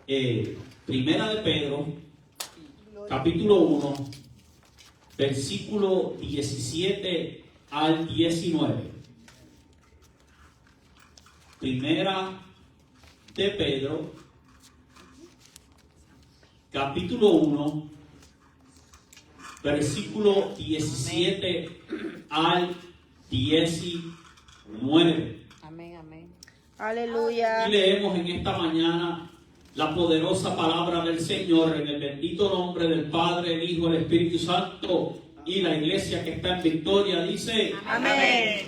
Primera de Pedro, capítulo 1, versículo 17 al 19. Primera de Pedro, capítulo 1, versículo 17 al 19. Amén, amén. Aleluya. Y leemos en esta mañana la poderosa palabra del Señor en el bendito nombre del Padre, el Hijo, el Espíritu Santo, y la iglesia que está en victoria dice: Amén.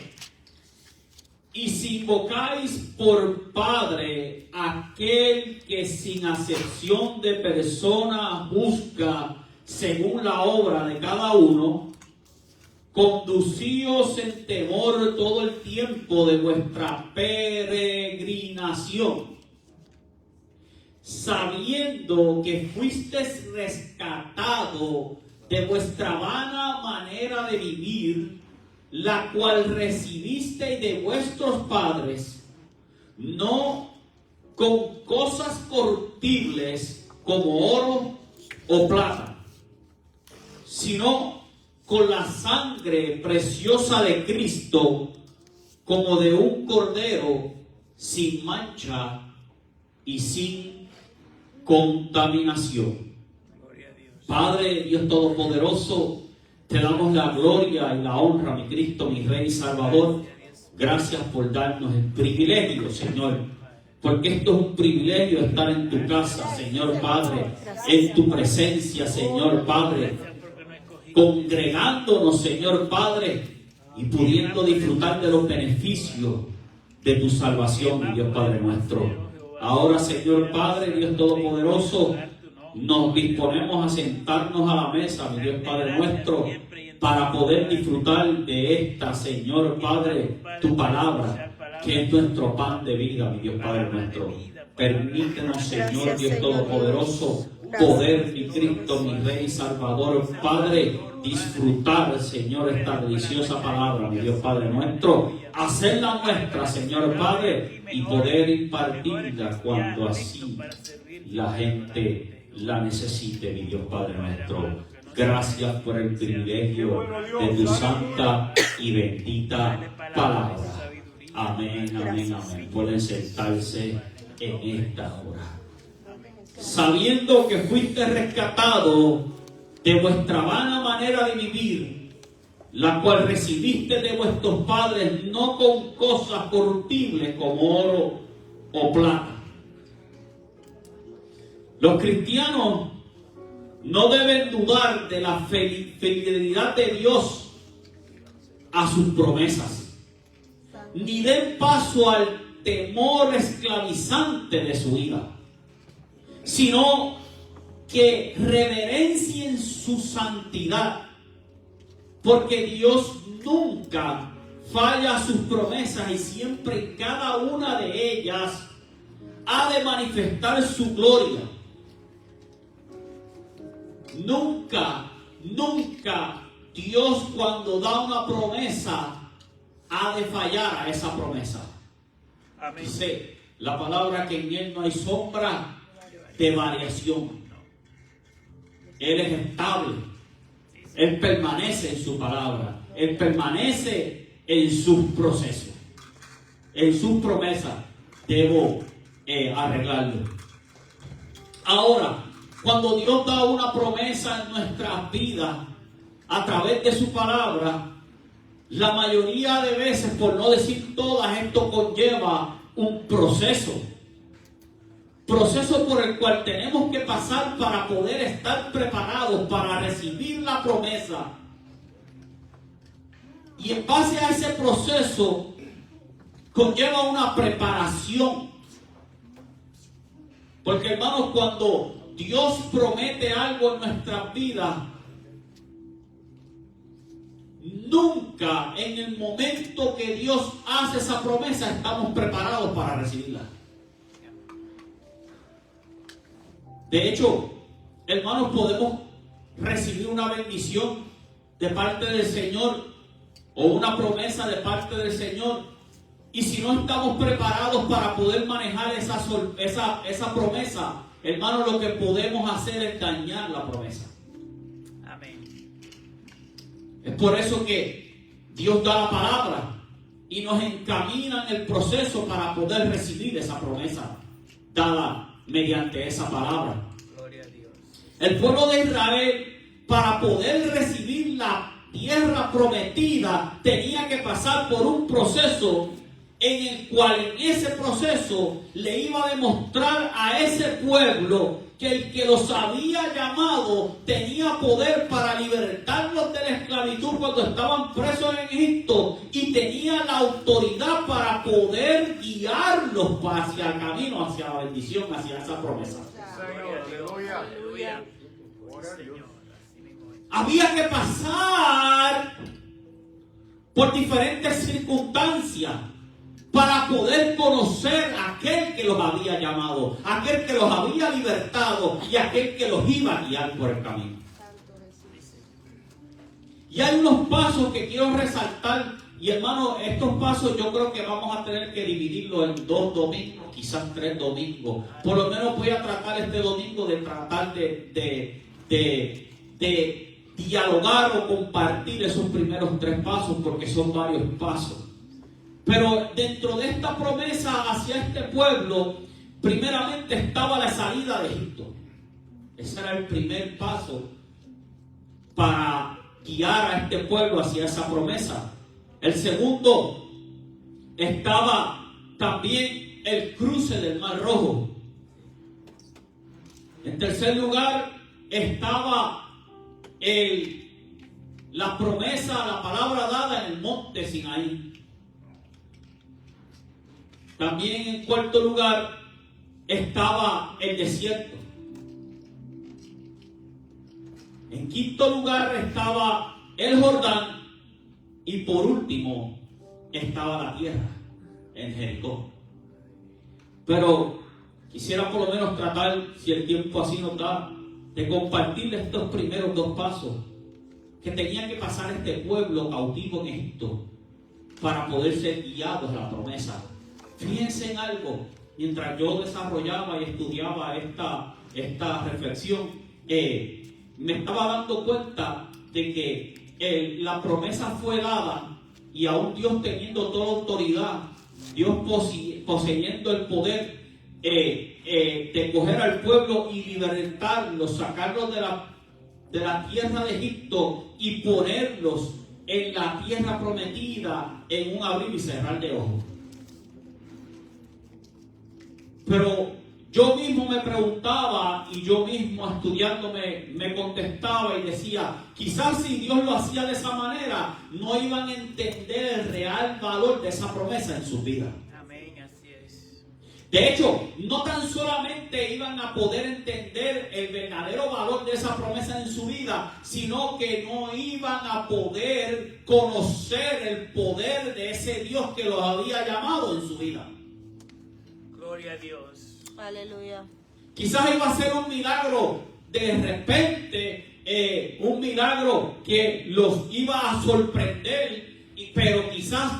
Y si invocáis por Padre aquel que sin acepción de persona juzga según la obra de cada uno, conducíos en temor todo el tiempo de vuestra peregrinación, sabiendo que fuisteis rescatado de vuestra vana manera de vivir, la cual recibisteis de vuestros padres, no con cosas corruptibles como oro o plata, sino con la sangre preciosa de Cristo, como de un cordero sin mancha y sin contaminación. Padre Dios Todopoderoso, te damos la gloria y la honra, mi Cristo, mi Rey Salvador. Gracias por darnos el privilegio, Señor, porque esto es un privilegio estar en tu casa, Señor Padre, en tu presencia, Señor Padre, congregándonos, Señor Padre, y pudiendo disfrutar de los beneficios de tu salvación, mi Dios Padre nuestro. Ahora, Señor Padre, Dios Todopoderoso, nos disponemos a sentarnos a la mesa, mi Dios Padre nuestro, para poder disfrutar de esta, Señor Padre, tu palabra, que es nuestro pan de vida, mi Dios Padre nuestro. Permítenos, Señor Dios Todopoderoso, poder, mi Cristo, mi Rey Salvador, Padre, disfrutar, Señor, esta deliciosa palabra, mi Dios Padre nuestro, hacerla nuestra, Señor Padre, y poder impartirla cuando así la gente la necesite, mi Dios Padre nuestro. Gracias por el privilegio de tu santa y bendita palabra. Amén, amén, amén. Pueden sentarse en esta hora. Sabiendo que fuiste rescatado de vuestra vana manera de vivir, la cual recibiste de vuestros padres, no con cosas corruptibles como oro o plata. Los cristianos no deben dudar de la fidelidad de Dios a sus promesas, ni den paso al temor esclavizante de su vida, sino que reverencien su santidad, porque Dios nunca falla a sus promesas y siempre en cada una de ellas ha de manifestar su gloria. Nunca Dios, cuando da una promesa, ha de fallar a esa promesa. Amén. Dice la palabra que en Él no hay sombra de variación. Él es estable. Él permanece en su palabra. Él permanece en sus procesos. En sus promesas debo arreglarlo. Ahora, cuando Dios da una promesa en nuestras vidas a través de su palabra, la mayoría de veces, por no decir todas, esto conlleva un proceso por el cual tenemos que pasar para poder estar preparados para recibir la promesa. Y en base a ese proceso conlleva una preparación, porque, hermanos, cuando Dios promete algo en nuestras vidas, nunca en el momento que Dios hace esa promesa estamos preparados para recibirla. De hecho, hermanos, podemos recibir una bendición de parte del Señor o una promesa de parte del Señor Y si no estamos preparados para poder manejar esa promesa, hermano, lo que podemos hacer es dañar la promesa. Amén. Es por eso que Dios da la palabra y nos encamina en el proceso para poder recibir esa promesa dada mediante esa palabra. Gloria a Dios. El pueblo de Israel, para poder recibir la tierra prometida, tenía que pasar por un proceso en el cual en ese proceso le iba a demostrar a ese pueblo que el que los había llamado tenía poder para libertarlos de la esclavitud cuando estaban presos en Egipto, y tenía la autoridad para poder guiarlos hacia el camino, hacia la bendición, hacia esa promesa. Aleluya. Aleluya. Señor. Así mismo es. Había que pasar por diferentes circunstancias para poder conocer a aquel que los había llamado, aquel que los había libertado y aquel que los iba a guiar por el camino. Y hay unos pasos que quiero resaltar, y hermano, estos pasos yo creo que vamos a tener que dividirlos en 2 domingos, quizás 3 domingos. Por lo menos voy a tratar este domingo de tratar de dialogar o compartir esos primeros 3 pasos, porque son varios pasos. Pero dentro de esta promesa hacia este pueblo, primeramente estaba la salida de Egipto. Ese era el primer paso para guiar a este pueblo hacia esa promesa. El segundo, estaba también el cruce del Mar Rojo. En tercer lugar, estaba la promesa, la palabra dada en el monte Sinaí. También en cuarto lugar estaba el desierto. En quinto lugar estaba el Jordán. Y por último estaba la tierra en Jericó. Pero quisiera por lo menos tratar, si el tiempo así nos da, de compartir estos primeros 2 pasos que tenía que pasar este pueblo cautivo en Egipto para poder ser guiados a la promesa. Fíjense en algo, mientras yo desarrollaba y estudiaba esta reflexión, me estaba dando cuenta de que la promesa fue dada, y aún Dios teniendo toda autoridad, Dios poseyendo el poder de coger al pueblo y libertarlos, sacarlos de la tierra de Egipto y ponerlos en la tierra prometida en un abrir y cerrar de ojos. Pero yo mismo me preguntaba, y yo mismo estudiando me contestaba y decía, quizás si Dios lo hacía de esa manera, no iban a entender el real valor de esa promesa en sus vidas. Amén, así es. De hecho, no tan solamente iban a poder entender el verdadero valor de esa promesa en su vida, sino que no iban a poder conocer el poder de ese Dios que los había llamado en su vida. Gloria a Dios. Aleluya. Quizás iba a ser un milagro de repente, un milagro que los iba a sorprender, pero quizás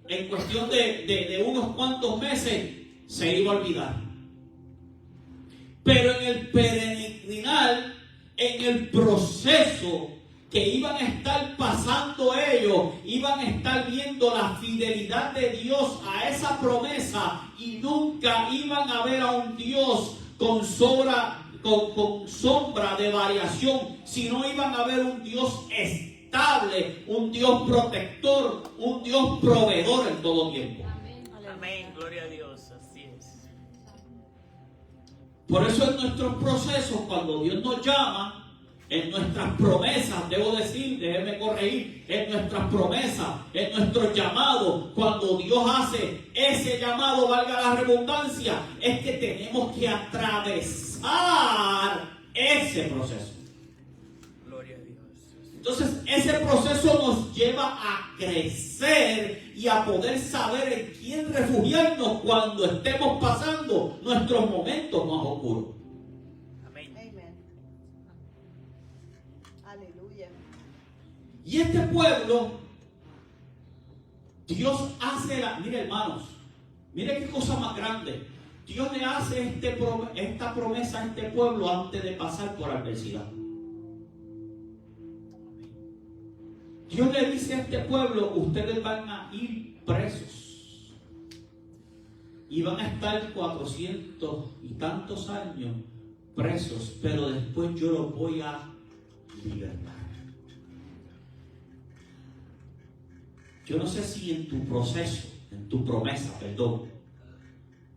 en cuestión de unos cuantos meses se iba a olvidar. Pero en el peregrinar, en el proceso que iban a estar pasando ellos, iban a estar viendo la fidelidad de Dios a esa promesa, y nunca iban a ver a un Dios con sombra de variación, sino iban a ver un Dios estable, un Dios protector, un Dios proveedor en todo tiempo. Amén, gloria a Dios, así es. Por eso en nuestros procesos, cuando Dios nos llama, en nuestras promesas, debo decir, déjeme corregir, en nuestras promesas, en nuestros llamados, cuando Dios hace ese llamado, valga la redundancia, es que tenemos que atravesar ese proceso. Gloria a Dios. Entonces, ese proceso nos lleva a crecer y a poder saber en quién refugiarnos cuando estemos pasando nuestros momentos más oscuros. Amén. Aleluya. Y este pueblo Dios hace mire hermanos, mire qué cosa más grande. Dios le hace esta promesa a este pueblo antes de pasar por adversidad. Dios le dice a este pueblo, ustedes van a ir presos y van a estar 400 y tantos años presos, pero después yo los voy a libertar. Yo no sé si en tu proceso, en tu promesa,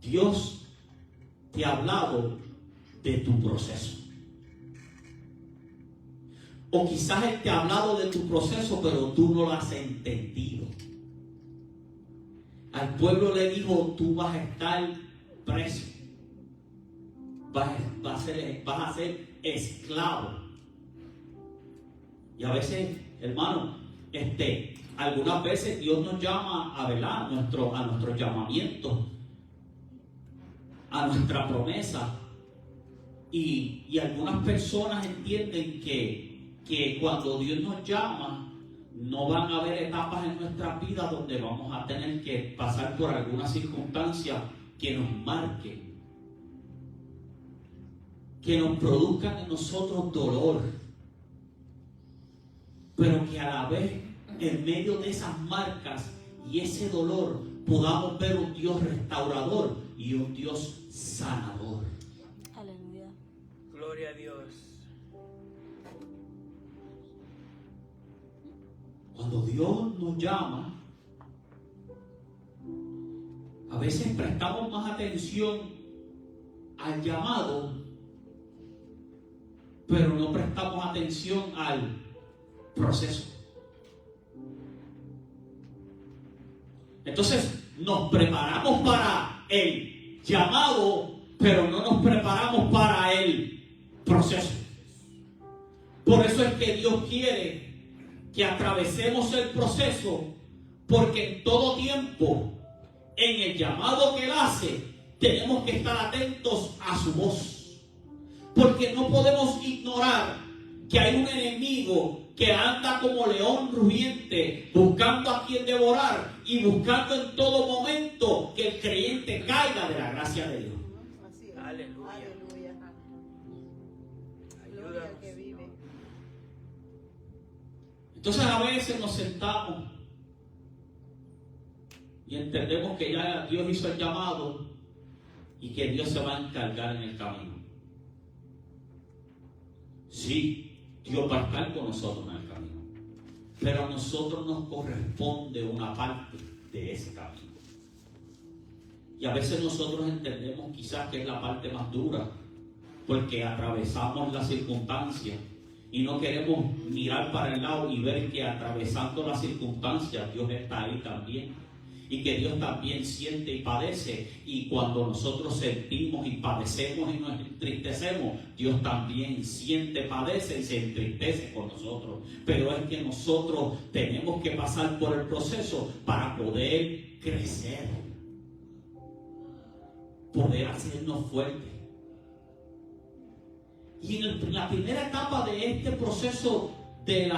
Dios te ha hablado de tu proceso. O quizás Él te ha hablado de tu proceso, pero tú no lo has entendido. Al pueblo le dijo, tú vas a estar preso. Vas a ser esclavo. Y a veces, hermano, algunas veces Dios nos llama a velar a nuestro llamamiento, a nuestra promesa. Y algunas personas entienden que cuando Dios nos llama, no van a haber etapas en nuestra vida donde vamos a tener que pasar por alguna circunstancia que nos marque, que nos produzcan en nosotros dolor, pero que a la vez, en medio de esas marcas y ese dolor, podamos ver un Dios restaurador y un Dios sanador. Aleluya. Gloria a Dios. Cuando Dios nos llama, a veces prestamos más atención al llamado, pero no prestamos atención al proceso. Entonces nos preparamos para el llamado, pero no nos preparamos para el proceso. Por eso es que Dios quiere que atravesemos el proceso, porque en todo tiempo, en el llamado que Él hace, tenemos que estar atentos a su voz, porque no podemos ignorar que hay un enemigo que anda como león rugiente, buscando a quien devorar y buscando en todo momento que el creyente caiga de la gracia de Dios. Así es. Aleluya. Aleluya. Gloria al que vive. Entonces a veces nos sentamos y entendemos que ya Dios hizo el llamado y que Dios se va a encargar en el camino. Sí, Dios va a estar con nosotros en el camino, pero a nosotros nos corresponde una parte de ese camino. Y a veces nosotros entendemos quizás que es la parte más dura, porque atravesamos las circunstancias y no queremos mirar para el lado y ver que atravesando las circunstancias Dios está ahí también, y que Dios también siente y padece. Y cuando nosotros sentimos y padecemos y nos entristecemos, Dios también siente, padece y se entristece con nosotros. Pero es que nosotros tenemos que pasar por el proceso para poder crecer, poder hacernos fuertes. Y en la primera etapa de este proceso del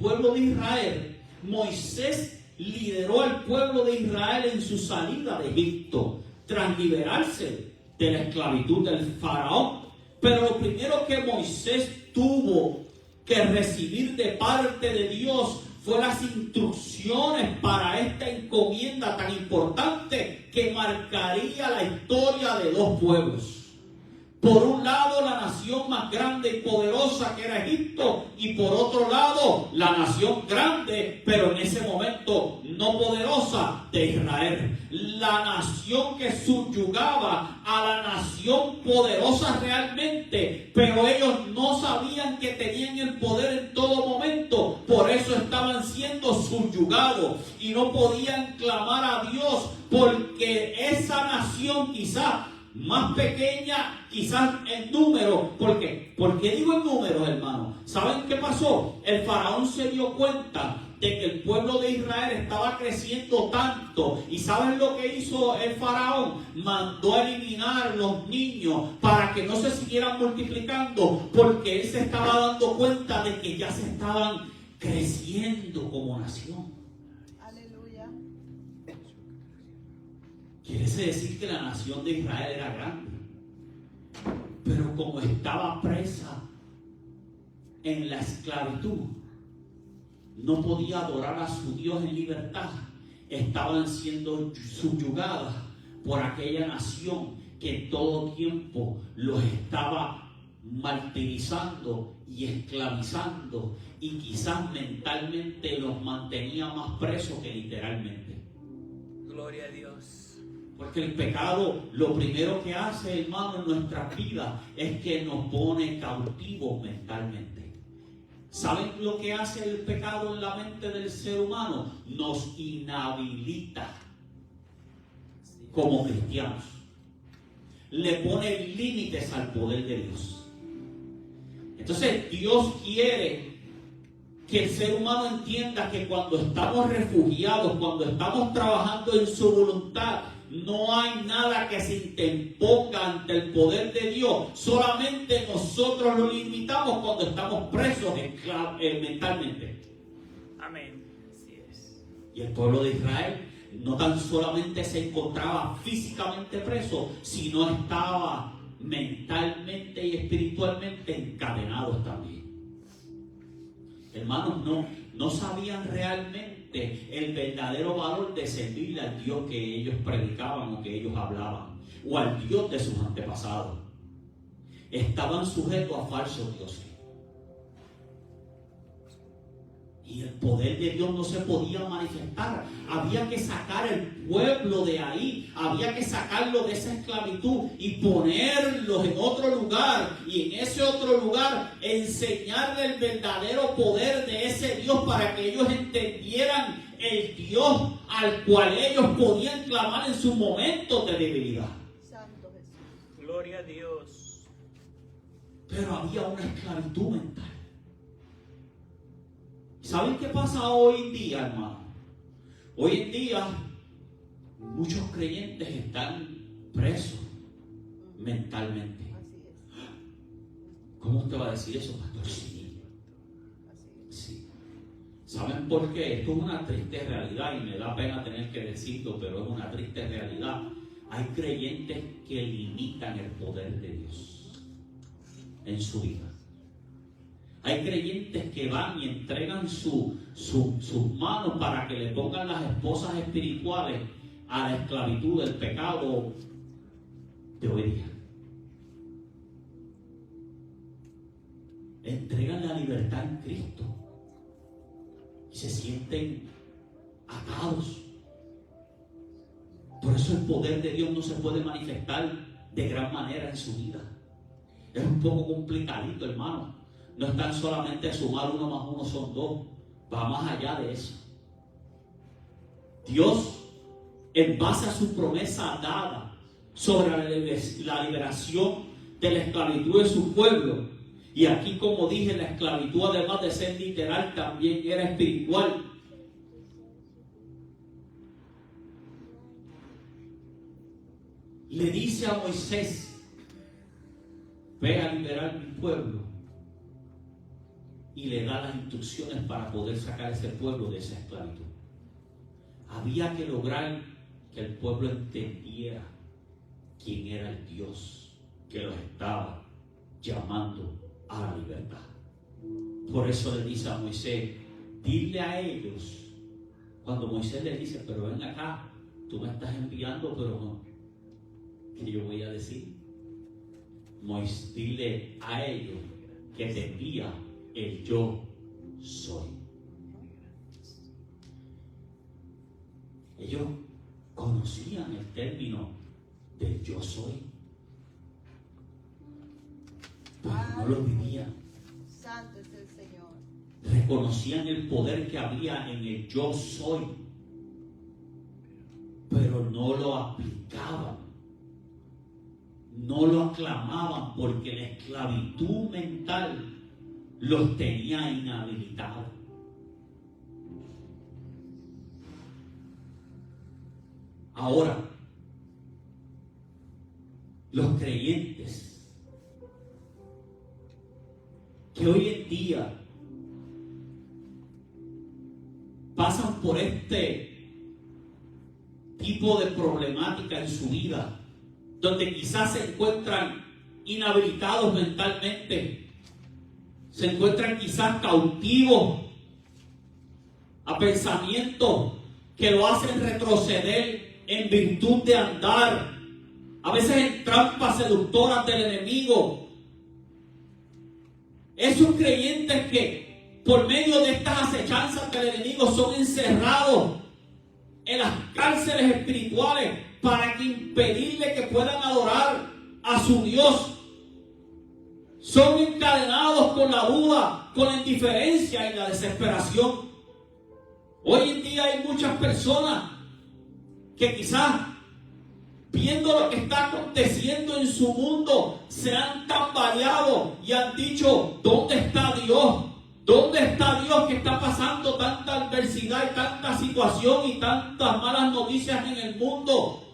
pueblo de Israel, Moisés lideró al pueblo de Israel en su salida de Egipto, tras liberarse de la esclavitud del faraón. Pero lo primero que Moisés tuvo que recibir de parte de Dios fue las instrucciones para esta encomienda tan importante que marcaría la historia de dos pueblos. Por un lado, la nación más grande y poderosa que era Egipto, y por otro lado, la nación grande, pero en ese momento no poderosa, de Israel. La nación que subyugaba a la nación poderosa realmente, pero ellos no sabían que tenían el poder en todo momento, por eso estaban siendo subyugados y no podían clamar a Dios, porque esa nación quizás más pequeña, quizás en número. ¿Por qué? ¿Por qué digo en números, hermano? ¿Saben qué pasó? El faraón se dio cuenta de que el pueblo de Israel estaba creciendo tanto. ¿Y saben lo que hizo el faraón? Mandó a eliminar los niños para que no se siguieran multiplicando, porque él se estaba dando cuenta de que ya se estaban creciendo como nación. Quiere decir que la nación de Israel era grande, pero como estaba presa en la esclavitud, no podía adorar a su Dios en libertad. Estaban siendo subyugadas por aquella nación que todo tiempo los estaba martirizando y esclavizando, y quizás mentalmente los mantenía más presos que literalmente. Gloria a Dios. Porque el pecado, lo primero que hace, hermano, en nuestras vidas es que nos pone cautivos mentalmente. ¿Saben lo que hace el pecado en la mente del ser humano? Nos inhabilita como cristianos. Le pone límites al poder de Dios. Entonces Dios quiere que el ser humano entienda que cuando estamos refugiados, cuando estamos trabajando en su voluntad, no hay nada que se interponga ante el poder de Dios. Solamente nosotros lo limitamos cuando estamos presos mentalmente. Amén. Así es. Y el pueblo de Israel no tan solamente se encontraba físicamente preso, sino estaba mentalmente y espiritualmente encadenados también. Hermanos, no sabían realmente el verdadero valor de servirle al Dios que ellos predicaban o que ellos hablaban, o al Dios de sus antepasados. Estaban sujetos a falsos dioses. Y el poder de Dios no se podía manifestar. Había que sacar el pueblo de ahí. Había que sacarlo de esa esclavitud y ponerlos en otro lugar. Y en ese otro lugar enseñarle el verdadero poder de ese Dios para que ellos entendieran el Dios al cual ellos podían clamar en sus momentos de debilidad. Santo Jesús. Gloria a Dios. Pero había una esclavitud mental. ¿Saben qué pasa hoy en día, hermano? Hoy en día muchos creyentes están presos mentalmente. Así es. ¿Cómo usted va a decir eso, pastor? Sí. Así es. Sí. ¿Saben por qué? Esto es una triste realidad y me da pena tener que decirlo, pero es una triste realidad. Hay creyentes que limitan el poder de Dios en su vida. Hay creyentes que van y entregan sus manos para que le pongan las esposas espirituales a la esclavitud del pecado de hoy día. Entregan la libertad en Cristo y se sienten atados. Por eso el poder de Dios no se puede manifestar de gran manera en su vida. Es un poco complicadito, hermano. No es tan solamente sumar 1 más 1 son 2. Va más allá de eso. Dios, en base a su promesa dada sobre la liberación de la esclavitud de su pueblo, y aquí, como dije, la esclavitud, además de ser literal, también era espiritual. Le dice a Moisés: ve a liberar mi pueblo. Y le da las instrucciones para poder sacar a ese pueblo de esa esclavitud. Había que lograr que el pueblo entendiera quién era el Dios que los estaba llamando a la libertad. Por eso le dice a Moisés: dile a ellos. Cuando Moisés le dice: pero ven acá, tú me estás enviando, pero no, ¿qué yo voy a decir? Moisés, dile a ellos que te envía el yo soy. Ellos conocían el término del yo soy, pero no lo vivían. Santo es el Señor. Reconocían el poder que había en el yo soy, pero no lo aplicaban, no lo aclamaban, porque la esclavitud mental los tenía inhabilitados. Ahora, los creyentes que hoy en día pasan por este tipo de problemática en su vida, donde quizás se encuentran inhabilitados mentalmente, se encuentran quizás cautivos a pensamientos que lo hacen retroceder en virtud de andar, a veces en trampas seductoras del enemigo. Esos creyentes que por medio de estas acechanzas del enemigo son encerrados en las cárceles espirituales para impedirle que puedan adorar a su Dios. Son encadenados con la duda, con la indiferencia y la desesperación. Hoy en día hay muchas personas que quizás, viendo lo que está aconteciendo en su mundo, se han tambaleado y han dicho: ¿dónde está Dios? ¿Dónde está Dios que está pasando tanta adversidad y tanta situación y tantas malas noticias en el mundo?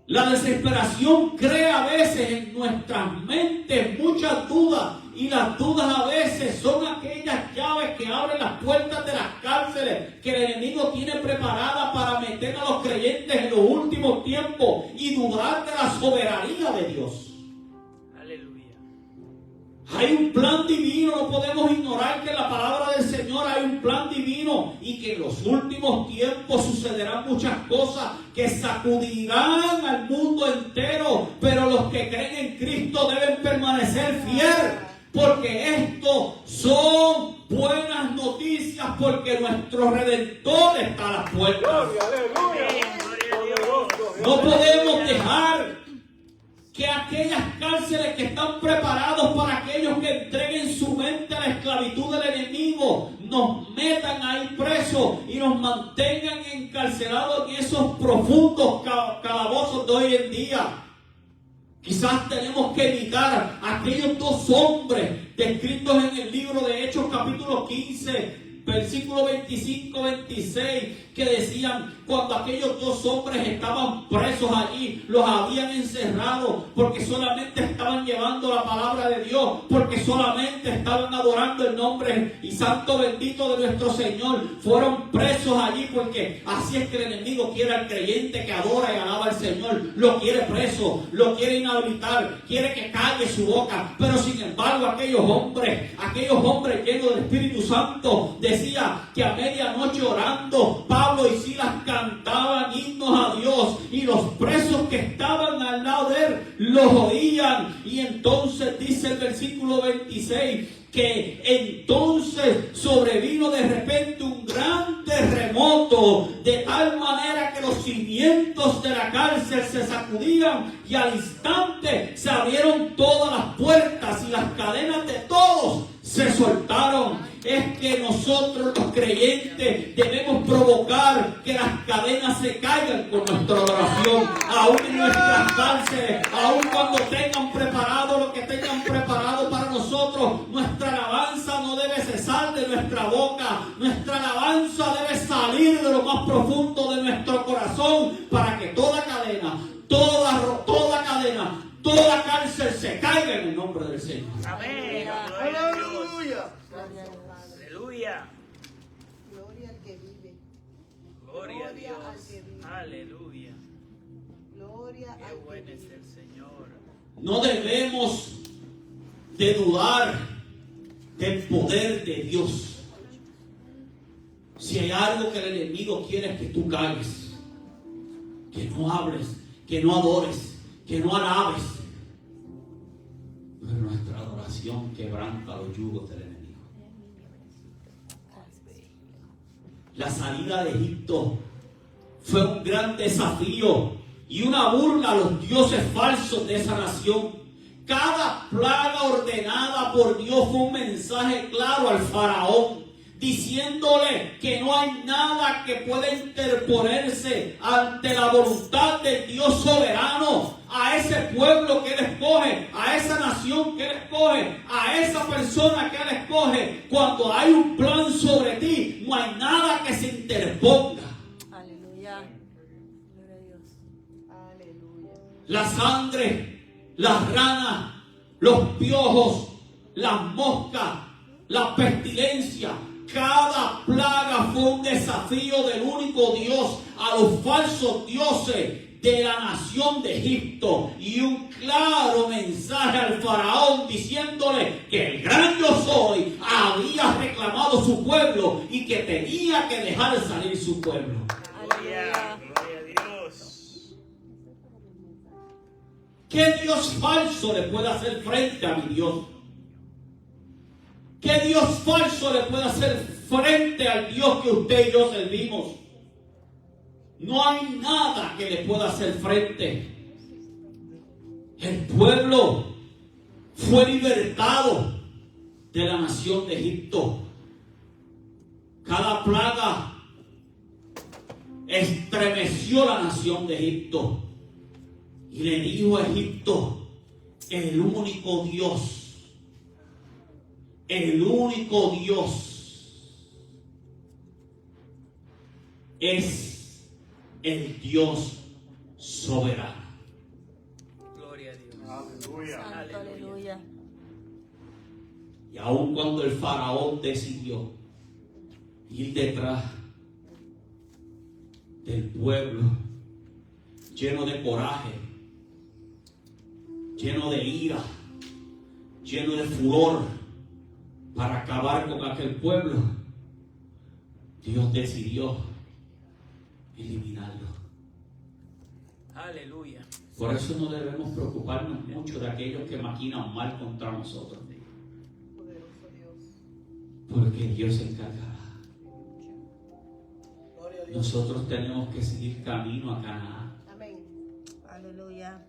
La desesperación crea a veces en nuestras mentes muchas dudas, y las dudas a veces son aquellas llaves que abren las puertas de las cárceles que el enemigo tiene preparadas para meter a los creyentes en los últimos tiempos y dudar de la soberanía de Dios. Aleluya. Hay un plan divino, no podemos ignorar que en la palabra del Señor hay un plan divino y que en los últimos tiempos sucederán muchas cosas que sacudirán al mundo entero, pero los que creen en Cristo deben permanecer fieles, porque esto son buenas noticias, porque nuestro Redentor está a las puertas. No podemos dejar que aquellas cárceles que están preparados para aquellos que entreguen su mente a la esclavitud del enemigo nos metan ahí presos y nos mantengan encarcelados en esos profundos calabozos de hoy en día. Quizás tenemos que evitar aquellos dos hombres descritos en el libro de Hechos capítulo 15, versículo 25-26, que decían: cuando aquellos dos hombres estaban presos allí, los habían encerrado porque solamente estaban llevando la palabra de Dios, porque solamente estaban adorando el nombre y santo bendito de nuestro Señor. Fueron presos allí porque así es que el enemigo quiere al creyente que adora y alaba al Señor. Lo quiere preso, lo quiere inhabilitar, quiere que calle su boca. Pero sin embargo aquellos hombres llenos del Espíritu Santo, decía que a medianoche orando, Pablo y Silas cantaban himnos a Dios, y los presos que estaban al lado de él los oían. Y entonces dice el versículo 26 que entonces sobrevino de repente un gran terremoto, de tal manera que los cimientos de la cárcel se sacudían, y al instante se abrieron todas las puertas y las cadenas de todos se soltaron. Es que nosotros los creyentes debemos provocar que las cadenas se caigan con nuestra oración, aún en nuestras cárceles, aún cuando tengan preparado lo que tengan preparado para nosotros. Nuestra alabanza no debe cesar de nuestra boca, nuestra alabanza debe salir de lo más profundo de nuestro corazón, para que toda cadena, toda cárcel se caiga en el nombre del Señor. Amén. Aleluya. Aleluya. Gloria al que vive. Gloria a Gloria al Dios. que vive. Aleluya. Gloria Qué al que bueno es vive. el Señor. No debemos de dudar del poder de Dios. Si hay algo que el enemigo quiere es que tú calles, que no hables, que no adores, que no alabes. Pero nuestra adoración quebranta los yugos del enemigo. La salida de Egipto fue un gran desafío y una burla a los dioses falsos de esa nación. Cada plaga ordenada por Dios fue un mensaje claro al faraón, diciéndole que no hay nada que pueda interponerse ante la voluntad del Dios soberano. A ese pueblo que Él escoge, a esa nación que Él escoge, a esa persona que Él escoge, cuando hay un plan sobre ti, no hay nada que se interponga. Aleluya. Gloria a Dios. Aleluya. La sangre, las ranas, los piojos, las moscas, la pestilencia, Cada plaga fue un desafío del único Dios a los falsos dioses de la nación de Egipto, y un claro mensaje al faraón diciéndole que el gran yo soy había reclamado su pueblo y que tenía que dejar salir su pueblo. Gloria, gloria a Dios. ¿Qué Dios falso le puede hacer frente a mi Dios? ¿Qué Dios falso le puede hacer frente al Dios que usted y yo servimos? No hay nada que le pueda hacer frente. El pueblo fue libertado de la nación de Egipto. Cada plaga estremeció la nación de Egipto y le dijo a Egipto: el único Dios es el Dios soberano. Gloria a Dios. Santo, aleluya. Y aun cuando el faraón decidió ir detrás del pueblo, lleno de coraje, lleno de ira, lleno de furor, para acabar con aquel pueblo, Dios decidió eliminarlo. Aleluya. Por eso no debemos preocuparnos mucho de aquellos que maquinan mal contra nosotros, Poderoso Dios. porque Dios se encargará. Nosotros tenemos que seguir camino a Canaán. Amén. Aleluya.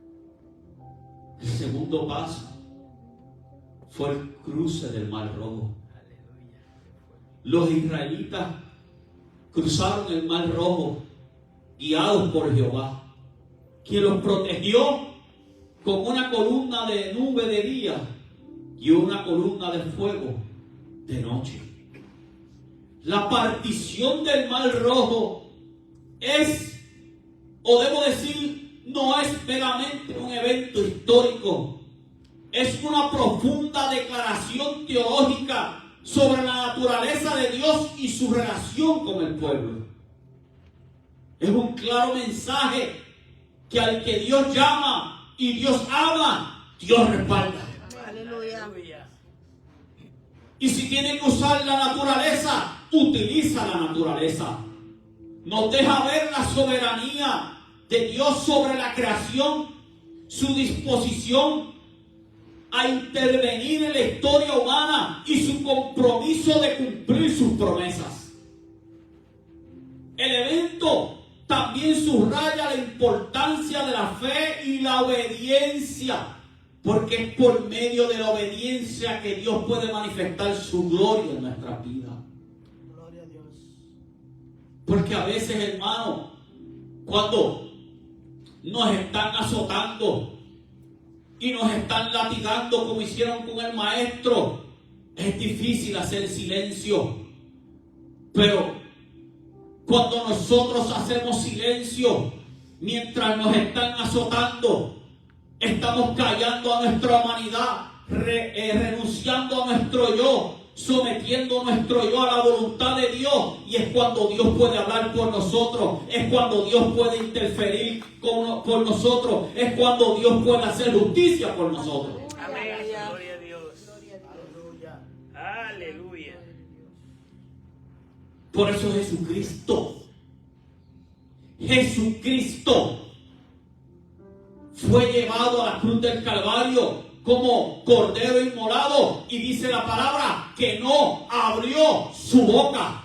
El segundo paso fue el cruce del Mar Rojo. Aleluya. Los israelitas cruzaron el Mar Rojo guiados por Jehová, quien los protegió con una columna de nube de día y una columna de fuego de noche. La partición del Mar Rojo es, o debo decir, no es meramente un evento histórico, es una profunda declaración teológica sobre la naturaleza de Dios y su relación con el pueblo. Es un claro mensaje que al que Dios llama y Dios ama, Dios respalda. Aleluya. Aleluya. Y si tiene que usar la naturaleza, utiliza la naturaleza. Nos deja ver la soberanía de Dios sobre la creación, su disposición a intervenir en la historia humana y su compromiso de cumplir sus promesas. El evento también subraya la importancia de la fe y la obediencia, porque es por medio de la obediencia que Dios puede manifestar su gloria en nuestra vida. Gloria a Dios. Porque a veces, hermano, cuando nos están azotando y nos están latigando como hicieron con el maestro, es difícil hacer silencio. Pero cuando nosotros hacemos silencio mientras nos están azotando, estamos callando a nuestra humanidad, renunciando a nuestro yo, sometiendo nuestro yo a la voluntad de Dios, y es cuando Dios puede hablar por nosotros, es cuando Dios puede interferir por nosotros, es cuando Dios puede hacer justicia por nosotros. Amén. Aleluya. Gloria a Dios. Gloria a Dios. Aleluya. Por eso Jesucristo fue llevado a la cruz del Calvario como cordero inmolado, y dice la palabra que no abrió su boca,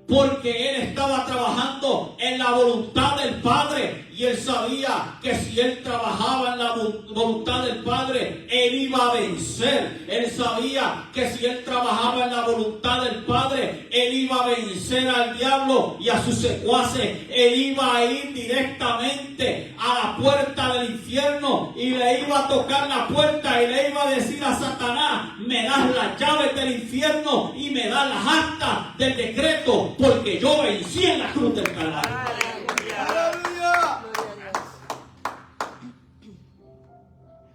porque él estaba trabajando en la voluntad del Padre, y él sabía que si él trabajaba en la voluntad del Padre, él iba a vencer. Él sabía que si él trabajaba en la voluntad del Padre, él iba a vencer al diablo y a sus secuaces. Él iba a ir directamente a la puerta del infierno y le iba a tocar la puerta y le iba a decir a Satanás: me das las llaves del infierno y me das las actas del decreto, porque yo vencí en la cruz del Calvario. Aleluya. Gloria a Dios.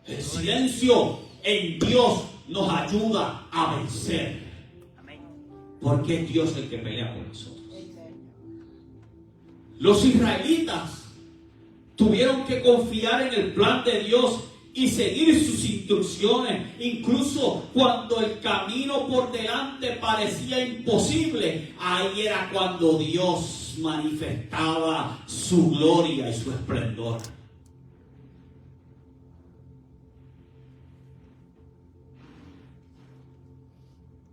El silencio en Dios nos ayuda a vencer. Amén. porque es Dios el que pelea por nosotros. Los israelitas tuvieron que confiar en el plan de Dios y seguir sus instrucciones, incluso cuando el camino por delante parecía imposible. Ahí era cuando Dios manifestaba su gloria y su esplendor.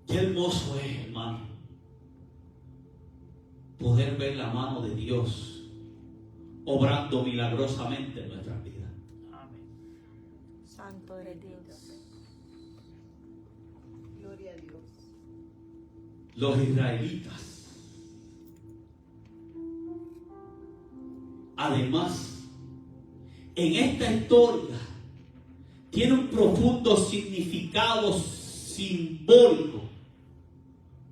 Qué hermoso es, hermano, poder ver la mano de Dios obrando milagrosamente en nuestras vidas. Amén. Santo eres Dios. Gloria a Dios. Los israelitas, además, en esta historia tiene un profundo significado simbólico,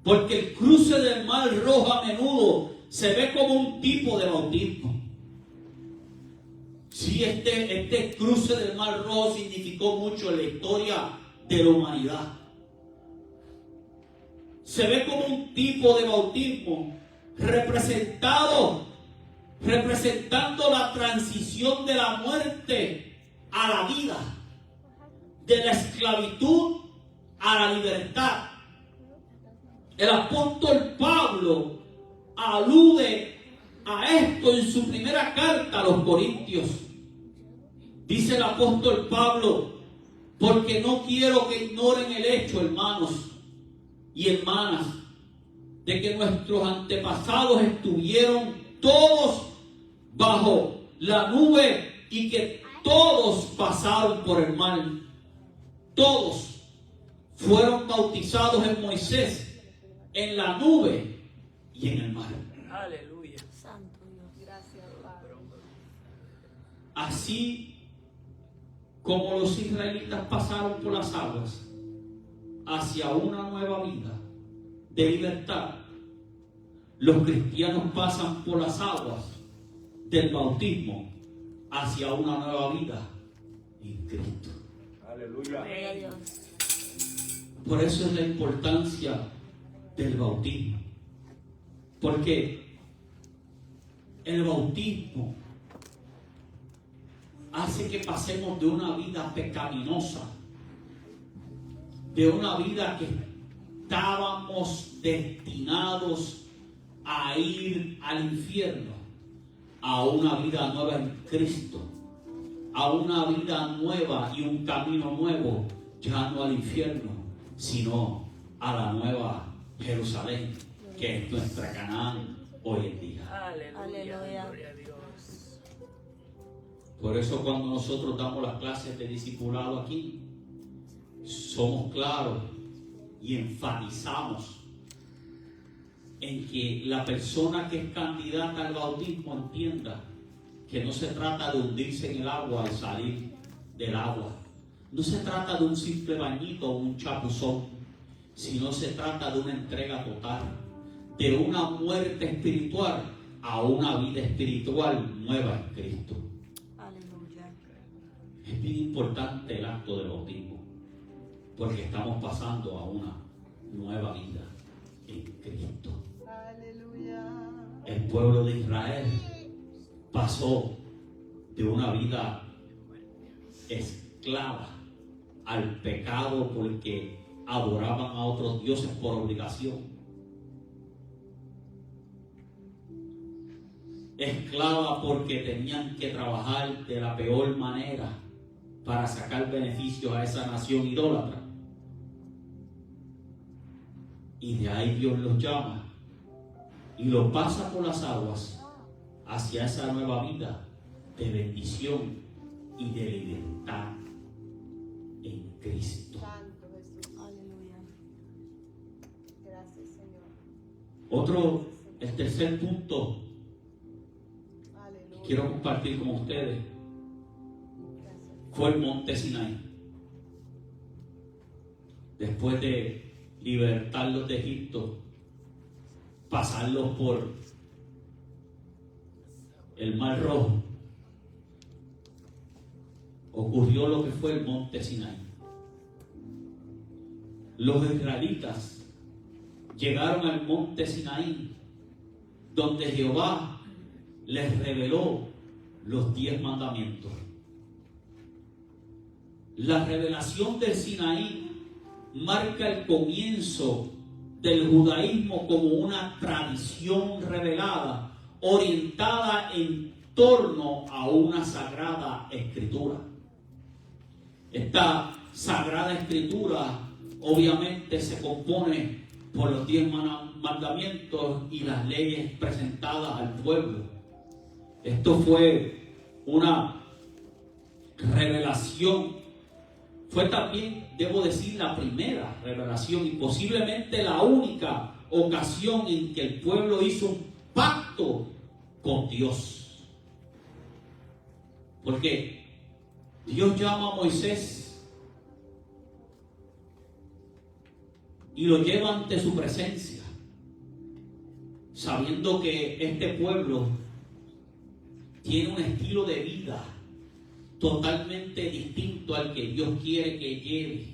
porque el cruce del Mar Rojo a menudo se ve como un tipo de bautismo. Sí, este cruce del Mar Rojo significó mucho en la historia de la humanidad. Se ve como un tipo de bautismo representando la transición de la muerte a la vida, de la esclavitud a la libertad. El apóstol Pablo alude a esto en su primera carta a los Corintios. Dice el apóstol Pablo: porque no quiero que ignoren el hecho, hermanos y hermanas, de que nuestros antepasados estuvieron todos bajo la nube y que todos pasaron por el mar. Todos fueron bautizados en Moisés, en la nube y en el mar. Aleluya. Santo Dios. Gracias, Padre. Así como los israelitas pasaron por las aguas hacia una nueva vida de libertad, los cristianos pasan por las aguas del bautismo hacia una nueva vida en Cristo. Aleluya. Gloria a Dios. Por eso es la importancia del bautismo, porque el bautismo hace que pasemos de una vida pecaminosa, de una vida que estábamos destinados a ir al infierno, a una vida nueva en Cristo, a una vida nueva y un camino nuevo, ya no al infierno, sino a la nueva Jerusalén, que es nuestra Canaán hoy en día. Aleluya. Aleluya. Gloria a Dios. Por eso cuando nosotros damos las clases de discipulado aquí, somos claros y enfatizamos en que la persona que es candidata al bautismo entienda que no se trata de hundirse en el agua al salir del agua. No se trata de un simple bañito o un chapuzón, sino se trata de una entrega total, de una muerte espiritual a una vida espiritual nueva en Cristo. Aleluya. Es bien importante el acto del bautismo, porque estamos pasando a una nueva vida en Cristo. Aleluya. El pueblo de Israel pasó de una vida esclava al pecado porque adoraban a otros dioses por obligación. Esclava porque tenían que trabajar de la peor manera para sacar beneficio a esa nación idólatra. Y de ahí Dios los llama y los pasa por las aguas hacia esa nueva vida de bendición y de libertad en Cristo. Santo Jesús. Aleluya. Gracias, El Señor. tercer punto que Aleluya. quiero compartir con ustedes Gracias. fue el monte Sinaí. Después de libertarlos de Egipto, pasarlos por el Mar Rojo, ocurrió lo que fue el monte Sinaí. Los israelitas llegaron al monte Sinaí, donde Jehová les reveló los 10 mandamientos. La revelación del Sinaí marca el comienzo del judaísmo como una tradición revelada, orientada en torno a una sagrada escritura. Esta sagrada escritura obviamente se compone por los 10 mandamientos y las leyes presentadas al pueblo. Esto fue una revelación, fue también, debo decir, la primera revelación y posiblemente la única ocasión en que el pueblo hizo un pacto con Dios. Porque Dios llama a Moisés y lo lleva ante su presencia, sabiendo que este pueblo tiene un estilo de vida totalmente distinto al que Dios quiere que lleve.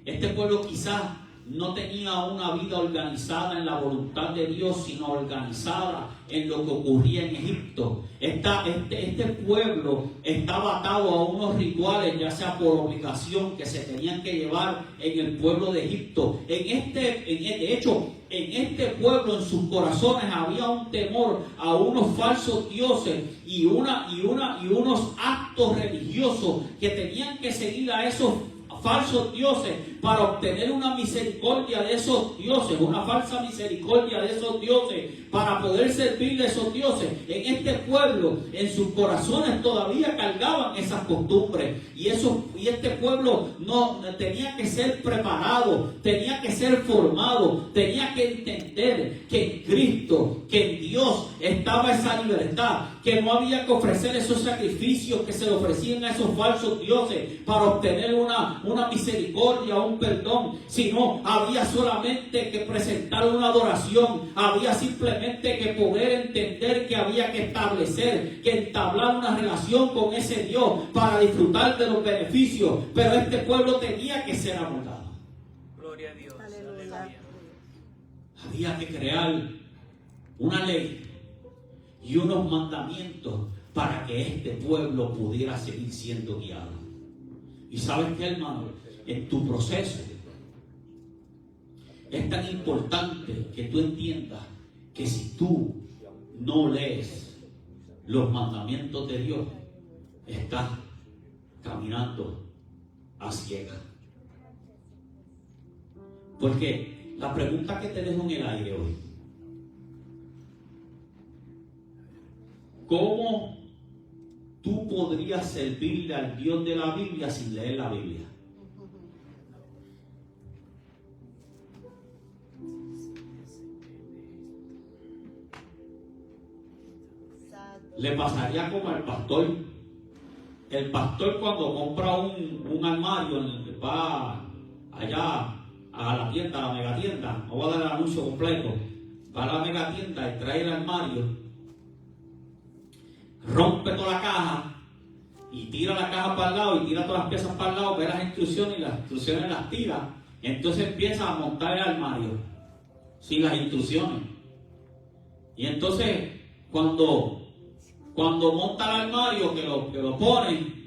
Este pueblo quizás no tenía una vida organizada en la voluntad de Dios, sino organizada en lo que ocurría en Egipto. Este pueblo estaba atado a unos rituales, ya sea por obligación, que se tenían que llevar en el pueblo de Egipto. De hecho, en este pueblo, en sus corazones, había un temor a unos falsos dioses y unos actos religiosos que tenían que seguir a esos falsos dioses para obtener una misericordia de esos dioses, una falsa misericordia de esos dioses, para poder servirle a esos dioses. En este pueblo, en sus corazones todavía cargaban esas costumbres, y este pueblo no tenía que ser preparado, tenía que ser formado, tenía que entender que en Cristo, que en Dios estaba esa libertad, que no había que ofrecer esos sacrificios que se le ofrecían a esos falsos dioses para obtener una misericordia, un perdón, sino había solamente que presentar una adoración, había simplemente que poder entender que había que establecer, que entablar una relación con ese Dios para disfrutar de los beneficios, pero este pueblo tenía que ser amoldado. Gloria a Dios. Aleluya. Había que crear una ley y unos mandamientos para que este pueblo pudiera seguir siendo guiado. Y sabes qué, hermano, en tu proceso es tan importante que tú entiendas que si tú no lees los mandamientos de Dios, estás caminando a ciegas. Porque la pregunta que te dejo en el aire hoy: ¿cómo tú podrías servirle al Dios de la Biblia sin leer la Biblia? Le pasaría como al pastor. El pastor, cuando compra un armario, va allá a la tienda, a la megatienda, no voy a dar el anuncio completo, va a la megatienda y trae el armario, rompe toda la caja y tira la caja para el lado y tira todas las piezas para el lado, ve las instrucciones y las instrucciones las tira. Entonces empieza a montar el armario sin las instrucciones. Y entonces cuando monta el armario, que lo pone,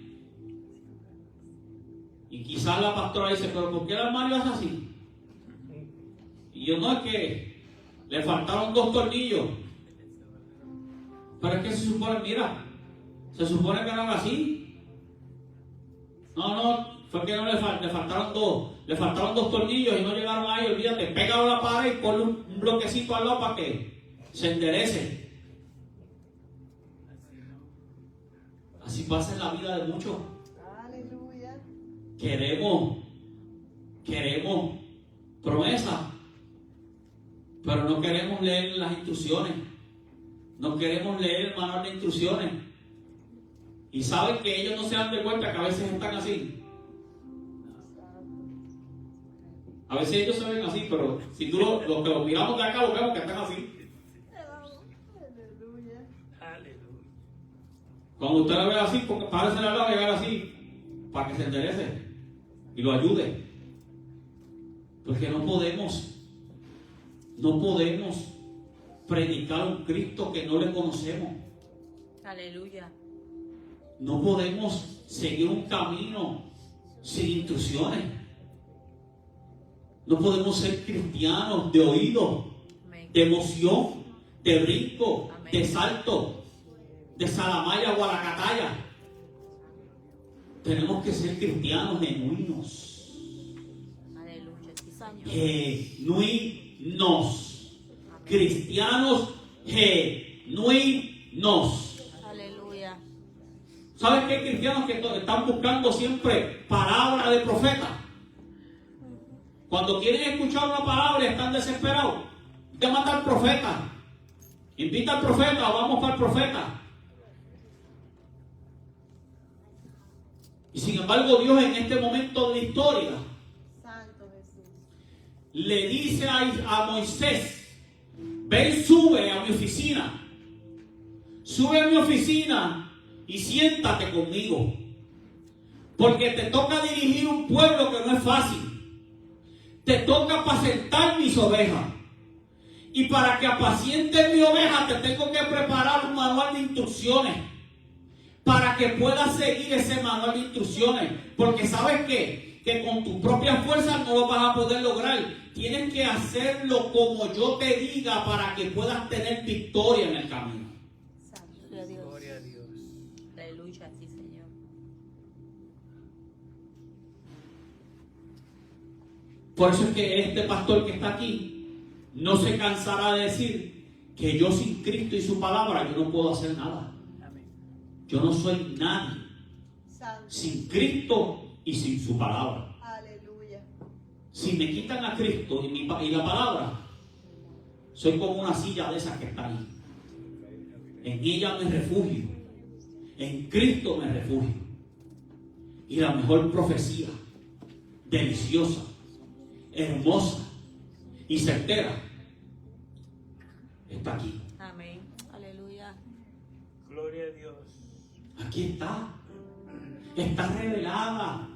y quizás la pastora dice: ¿pero por qué el armario es así? Y yo: no, es que le faltaron 2 tornillos. Pero es que se supone, mira, se supone que no era así. No, fue que no le faltaron 2. Le faltaron 2 tornillos y no llegaron ahí. Olvídate, pégalo a la pared y ponle un bloquecito al lado para que se enderece. Así pasa en la vida de muchos. Aleluya. Queremos promesas, pero no queremos leer las instrucciones. No queremos leer el manual de instrucciones. Y saben que ellos no se dan de cuenta que a veces están así. A veces ellos se ven así, pero si tú los que los miramos de acá, los vemos que están así. Aleluya. Aleluya. Cuando usted lo ve así, porque parece la lava llegar así, para que se enderece y lo ayude. Porque no podemos No podemos predicar un Cristo que no le conocemos. Aleluya. No podemos seguir un camino sin instrucciones. No podemos ser cristianos de oído, Amén. de emoción, de brinco, Amén. de salto, de salamaya o guaracataya. Tenemos que ser cristianos genuinos. Aleluya. Sí, Señor. Genuinos. Cristianos genuinos. Aleluya. ¿Sabes qué? Hay cristianos que están buscando siempre palabra de profeta. Cuando quieren escuchar una palabra están desesperados. Llámate al profeta. Invita al profeta o vamos para el profeta. Y sin embargo Dios en este momento de la historia Santo Jesús. le dice a Moisés: ven, sube a mi oficina. Sube a mi oficina y siéntate conmigo. Porque te toca dirigir un pueblo que no es fácil. Te toca apacentar mis ovejas. Y para que apacientes mi oveja te tengo que preparar un manual de instrucciones. Para que puedas seguir ese manual de instrucciones. Porque ¿sabes qué? Que con tus propias fuerzas no lo vas a poder lograr. Tienes que hacerlo como yo te diga para que puedas tener victoria en el camino. Santo. Gloria a Dios. Gloria a Dios. Aleluya. Sí, Señor. Por eso es que este pastor que está aquí no se cansará de decir que yo sin Cristo y su palabra yo no puedo hacer nada. Amén. Yo no soy nadie Santo. sin Cristo y sin su palabra. Aleluya. Si me quitan a Cristo y la palabra, soy como una silla de esas que está ahí. En ella me refugio. En Cristo me refugio. Y la mejor profecía, deliciosa, hermosa y certera, está aquí. Amén. Aleluya. Gloria a Dios. Aquí está. Está revelada.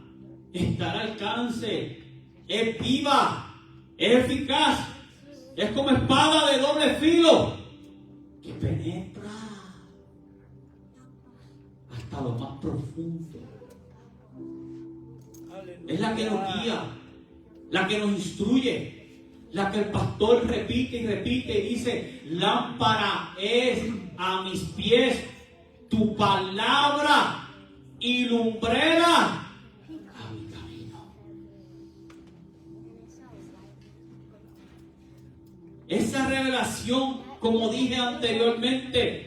Está al alcance. Es viva. Es eficaz. Es como espada de doble filo que penetra hasta lo más profundo. Aleluya. Es la que nos guía, la que nos instruye, la que el pastor repite y repite y dice: lámpara es a mis pies tu palabra y lumbrera a mi camino. Esa revelación, como dije anteriormente,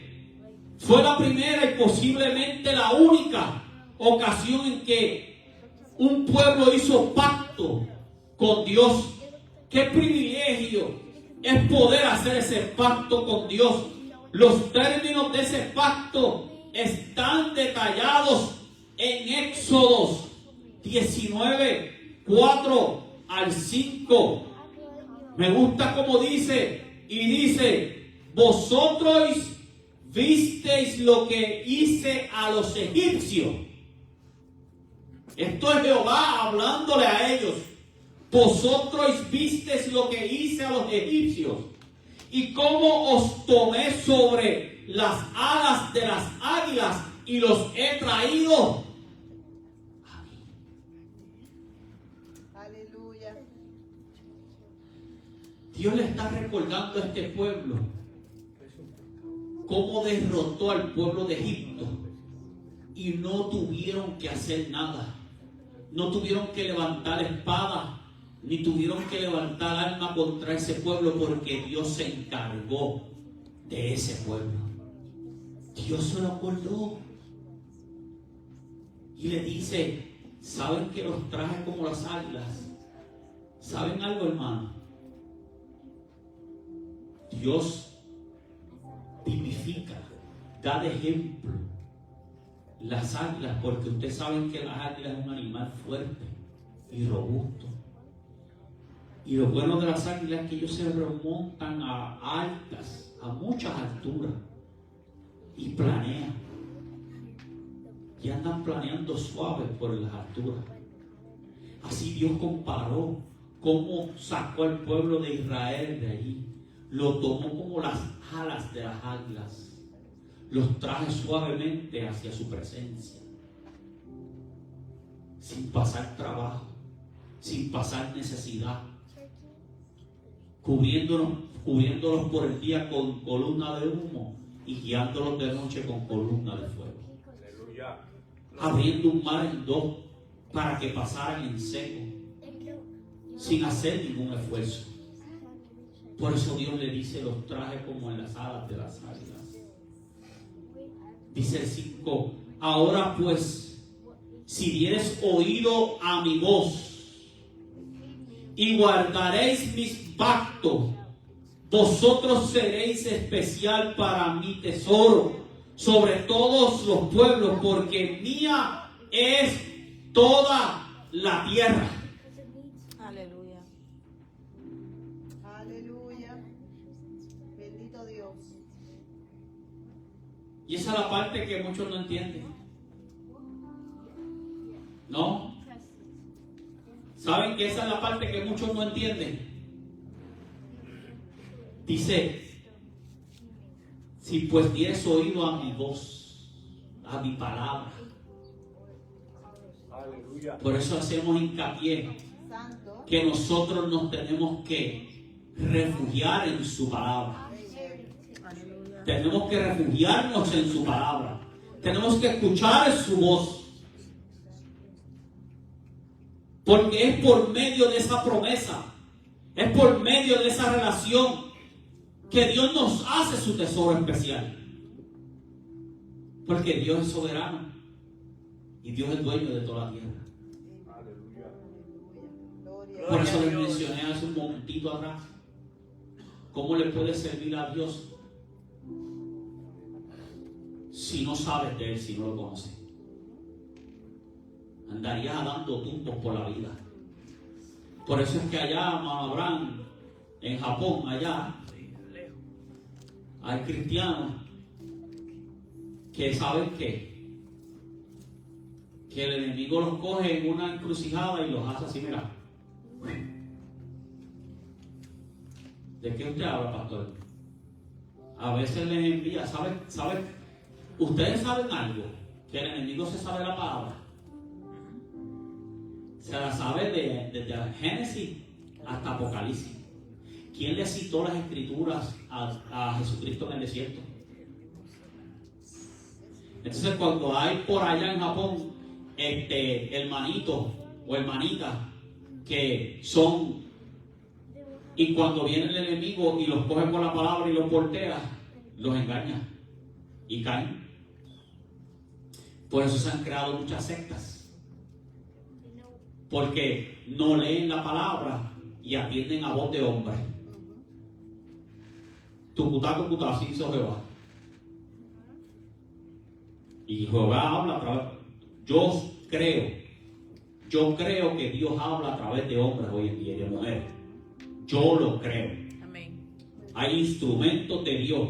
fue la primera y posiblemente la única ocasión en que un pueblo hizo pacto con Dios. Qué privilegio es poder hacer ese pacto con Dios. Los términos de ese pacto están detallados en Éxodos 19, 4 al 5. Me gusta como dice, y dice: vosotros visteis lo que hice a los egipcios. Esto es Jehová hablándole a ellos. Vosotros visteis lo que hice a los egipcios, y cómo os tomé sobre las alas de las águilas y los he traído a mí. Aleluya. Dios le está recordando a este pueblo cómo derrotó al pueblo de Egipto y no tuvieron que hacer nada. No tuvieron que levantar espada, ni tuvieron que levantar arma contra ese pueblo, porque Dios se encargó de ese pueblo. Dios se lo acordó y le dice: ¿saben que los traje como las águilas? ¿Saben algo, hermano? Dios tipifica, da de ejemplo las águilas, porque ustedes saben que las águilas es un animal fuerte y robusto. Y lo bueno de las águilas es que ellos se remontan a muchas alturas, y planean. Y andan planeando suaves por las alturas. Así Dios comparó cómo sacó al pueblo de Israel de allí. Lo tomó como las alas de las águilas. Los traje suavemente hacia su presencia. Sin pasar trabajo, sin pasar necesidad. Cubriéndolos por el día con columna de humo y guiándolos de noche con columna de fuego. Aleluya. Abriendo un mar en dos para que pasaran en seco, sin hacer ningún esfuerzo. Por eso Dios le dice, los traje como en las alas de las águilas. Dice el 5, ahora pues, si dieres oído a mi voz y guardaréis mis pactos, vosotros seréis especial para mi tesoro sobre todos los pueblos, porque mía es toda la tierra. Aleluya. Aleluya. Bendito Dios. Y esa es la parte que muchos no entienden. ¿No? ¿Saben que esa es la parte que muchos no entienden? Dice, si pues dieres oído a mi voz, a mi palabra. Aleluya. Por eso hacemos hincapié Santo. que nosotros nos tenemos que refugiar en su palabra. Aleluya. Tenemos que refugiarnos en su palabra. Tenemos que escuchar su voz. Porque es por medio de esa promesa, es por medio de esa relación que Dios nos hace su tesoro especial. Porque Dios es soberano y Dios es dueño de toda la tierra. Aleluya. Gloria. Por eso les Dios. mencioné hace un momentito atrás cómo le puedes servir a Dios si no sabes de Él, si no lo conoces. Andarías dando tumbos por la vida. Por eso es que allá, hermano Abraham, en Japón, allá, hay cristianos que saben que el enemigo los coge en una encrucijada y los hace así, mira. ¿De qué usted habla, pastor? A veces les envía, ¿saben? Ustedes saben algo, que el enemigo se sabe la palabra. Se la sabe desde Génesis hasta Apocalipsis. ¿Quién le citó las escrituras a Jesucristo en el desierto? Entonces, cuando hay por allá en Japón hermanitos o hermanitas que son, y cuando viene el enemigo y los coge por la palabra y los voltea, los engaña y caen. Por eso se han creado muchas sectas. Porque no leen la palabra y atienden a voz de hombre. Tucutá, así hizo Jehová. Y Jehová habla a través. Yo creo que Dios habla a través de hombres hoy en día y de mujeres. Yo lo creo. Amén. Hay instrumentos de Dios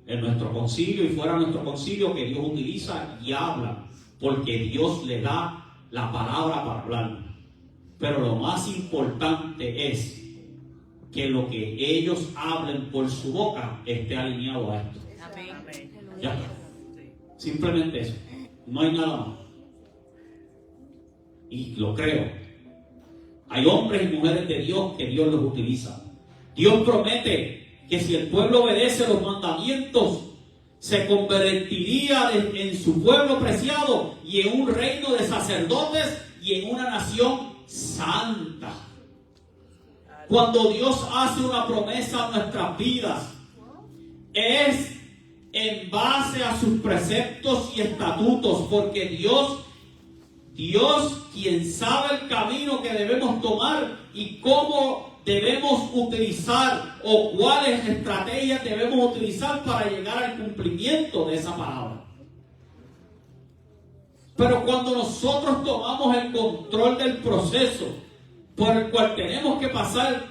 en nuestro concilio y fuera de nuestro concilio que Dios utiliza y habla, porque Dios le da la palabra para hablar. Pero lo más importante es que lo que ellos hablen por su boca esté alineado a esto. Amén. Ya. Aleluya. Simplemente eso. No hay nada más. Y lo creo. Hay hombres y mujeres de Dios que Dios los utiliza. Dios promete que si el pueblo obedece los mandamientos, se convertiría en su pueblo preciado y en un reino de sacerdotes y en una nación santa. Cuando Dios hace una promesa a nuestras vidas, es en base a sus preceptos y estatutos, porque Dios quien sabe el camino que debemos tomar y cómo debemos utilizar o cuáles estrategias debemos utilizar para llegar al cumplimiento de esa palabra. Pero cuando nosotros tomamos el control del proceso por el cual tenemos que pasar,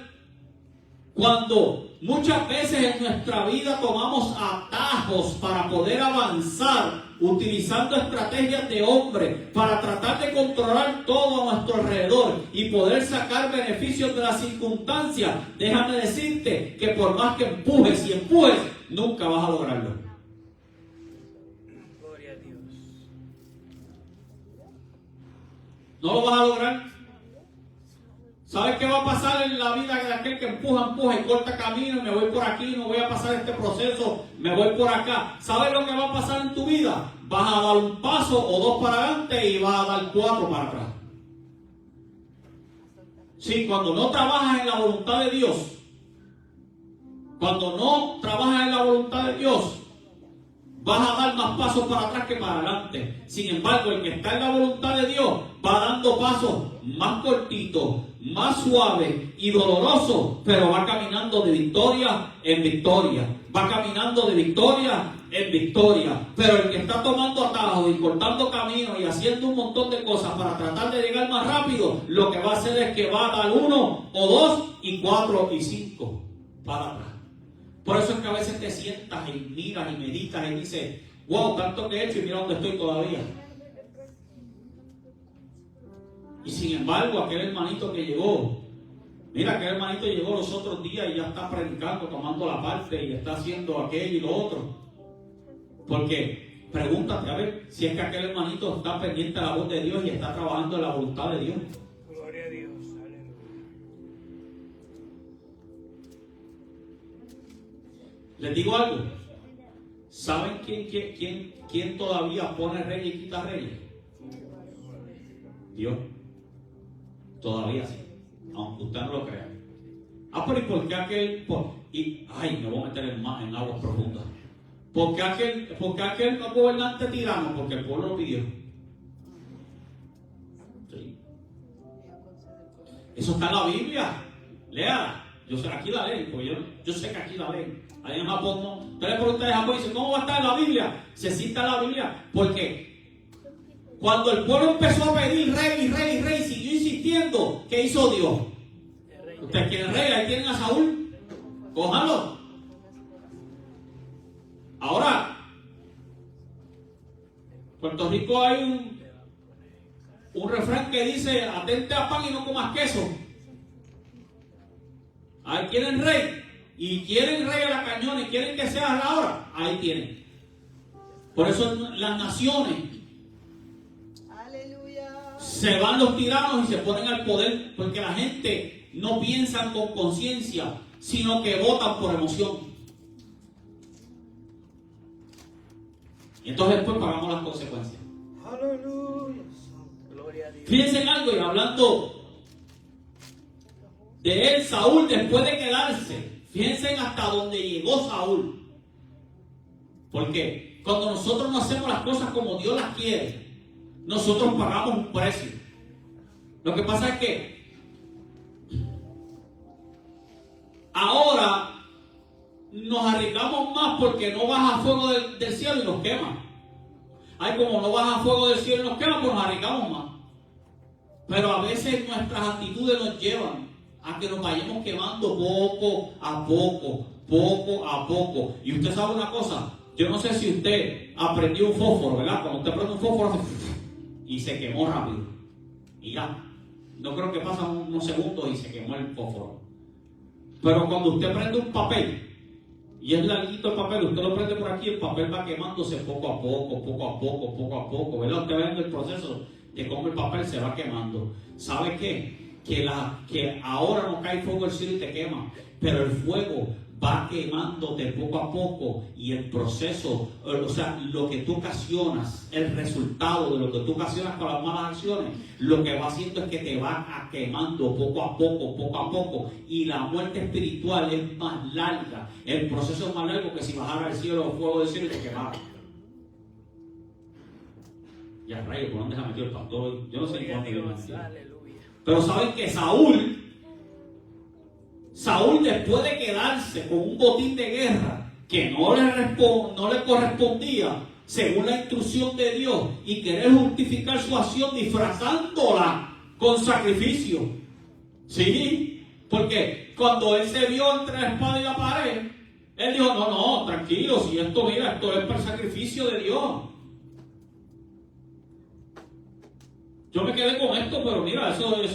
cuando muchas veces en nuestra vida tomamos atajos para poder avanzar, utilizando estrategias de hombre para tratar de controlar todo a nuestro alrededor y poder sacar beneficios de las circunstancias. Déjame decirte que por más que empujes y empujes, nunca vas a lograrlo. Gloria a Dios. No lo vas a lograr. ¿Sabes qué va a pasar en la vida de aquel que empuja y corta camino? Me voy por aquí, no voy a pasar este proceso, me voy por acá. ¿Sabes lo que va a pasar en tu vida? Vas a dar un paso o dos para adelante y vas a dar 4 para atrás. Sí, cuando no trabajas en la voluntad de Dios, cuando no trabajas en la voluntad de Dios, vas a dar más pasos para atrás que para adelante. Sin embargo, el que está en la voluntad de Dios va dando pasos más cortitos, más suaves y dolorosos, pero va caminando de victoria en victoria. Va caminando de victoria en victoria. Pero el que está tomando atajos y cortando caminos y haciendo un montón de cosas para tratar de llegar más rápido, lo que va a hacer es que va a dar 1 o 2 y 4 y 5 para atrás. Por eso es que a veces te sientas y miras y meditas y dices, wow, tanto que he hecho y mira dónde estoy todavía. Y sin embargo, aquel hermanito que llegó, mira, aquel hermanito llegó los otros días y ya está predicando, tomando la parte y está haciendo aquello y lo otro. Porque pregúntate a ver si es que aquel hermanito está pendiente de la voz de Dios y está trabajando en la voluntad de Dios. Gloria a Dios. Aleluya. Les digo algo. ¿Saben quién todavía pone reyes y quita reyes? Dios. Todavía sí. Aunque usted no lo crea. Pero ¿y por qué aquel? Me voy a meter en aguas profundas. ¿Por qué aquel gobernante tirano? Porque el pueblo lo pidió. Sí. Eso está en la Biblia. Léala. Yo sé, aquí la leen, porque yo sé que aquí la leen. Ahí en Japón no. Usted le pregunta de Japón y dice, ¿cómo va a estar en la Biblia? Se cita en la Biblia. Porque cuando el pueblo empezó a pedir rey, siguió insistiendo, ¿qué hizo Dios? Ustedes quieren rey, ahí tienen a Saúl. Cójanlo. Ahora, en Puerto Rico hay un refrán que dice, atente a pan y no comas queso. Ahí quieren rey. Y quieren rey a la cañona y quieren que sea a la hora. Ahí tienen. Por eso las naciones, aleluya, se van los tiranos y se ponen al poder. Porque la gente no piensa con conciencia, sino que votan por emoción. Y entonces después pagamos las consecuencias. Aleluya. Gloria a Dios. Fíjense en algo, y hablando de él, Saúl, después de quedarse, fíjense hasta donde llegó Saúl. Porque cuando nosotros no hacemos las cosas como Dios las quiere, nosotros pagamos un precio. Lo que pasa es que ahora nos arriesgamos más porque no baja fuego del cielo y nos quema. Ay, como no baja fuego del cielo y nos quema, pues nos arriesgamos más. Pero a veces nuestras actitudes nos llevan a que nos vayamos quemando poco a poco. Y usted sabe una cosa, yo no sé si usted aprendió un fósforo, ¿verdad? Cuando usted prende un fósforo y se quemó rápido. Y ya, no creo que pasan unos segundos y se quemó el fósforo. Pero cuando usted prende un papel, y es larguito el papel, usted lo prende por aquí, el papel va quemándose poco a poco, ¿verdad? Usted va viendo el proceso de cómo el papel se va quemando. ¿Sabe qué? Que ahora no cae fuego del cielo y te quema, pero el fuego va quemándote poco a poco, y el proceso, o sea, lo que tú ocasionas, el resultado de lo que tú ocasionas con las malas acciones, lo que va haciendo es que te va quemando poco a poco, y la muerte espiritual es más larga, el proceso es más largo que si bajara al cielo, el fuego del cielo y te quemara. Ya rayo, ¿por dónde se ha metido el pastor? Yo no sé ni cuándo me metió. Pero saben que Saúl, después de quedarse con un botín de guerra que no le correspondía según la instrucción de Dios, y querer justificar su acción disfrazándola con sacrificio. ¿Sí? Porque cuando él se vio entre la espada y la pared, él dijo, no, tranquilo, si esto, mira, esto es para el sacrificio de Dios. Yo me quedé con esto, pero mira, eso es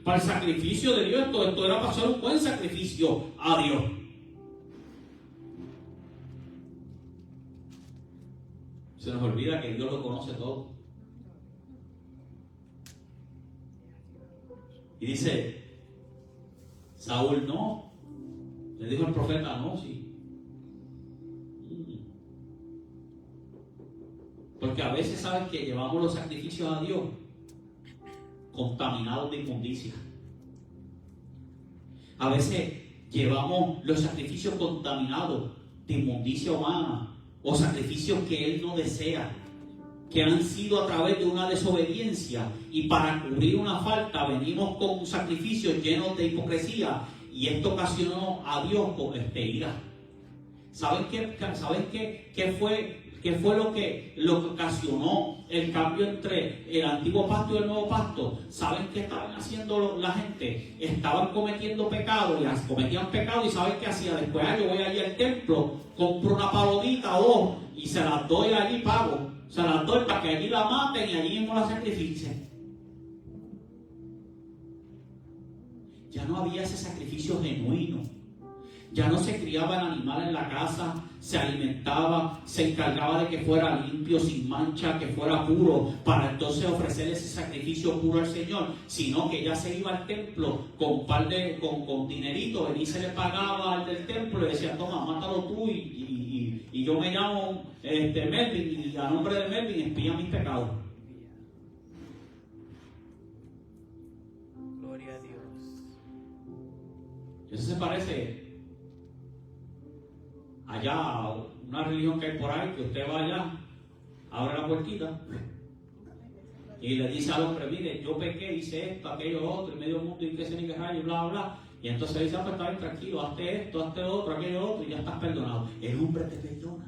para el sacrificio de Dios. Esto era para hacer un buen sacrificio a Dios. Se nos olvida que Dios lo conoce todo. Y dice, Saúl no. Le dijo al profeta, no, sí. Porque a veces sabes que llevamos los sacrificios a Dios contaminados de inmundicia. A veces llevamos los sacrificios contaminados de inmundicia humana o sacrificios que Él no desea, que han sido a través de una desobediencia, y para cubrir una falta venimos con sacrificios llenos de hipocresía, y esto ocasionó a Dios con ira. ¿Saben qué fue lo que ocasionó el cambio entre el antiguo pacto y el nuevo pacto? ¿Saben qué estaban haciendo la gente? Estaban cometiendo pecado, y cometían pecado, y ¿saben qué hacía? Después, yo voy allí al templo, compro una palomita o dos y se las doy allí, pago. Se las doy para que allí la maten y allí mismo la sacrificen. Ya no había ese sacrificio genuino. Ya no se criaba el animal en la casa, se alimentaba, se encargaba de que fuera limpio, sin mancha, que fuera puro, para entonces ofrecer ese sacrificio puro al Señor, sino que ya se iba al templo con con dinerito, venía y se le pagaba al del templo, le decía, toma, mátalo tú, y yo me llamo Melvin, y a nombre de Melvin expía mis pecados. Gloria a Dios. Eso se parece allá, una religión que hay por ahí, que usted va allá, abre la puertita y le dice al hombre, mire, yo pequé, hice esto, aquello, lo otro, y medio mundo, y que se ni que rayo, y bla, bla. Y entonces dice, pues está bien, tranquilo, hazte esto, hazte lo otro, aquello, lo otro, y ya estás perdonado. El hombre te perdona.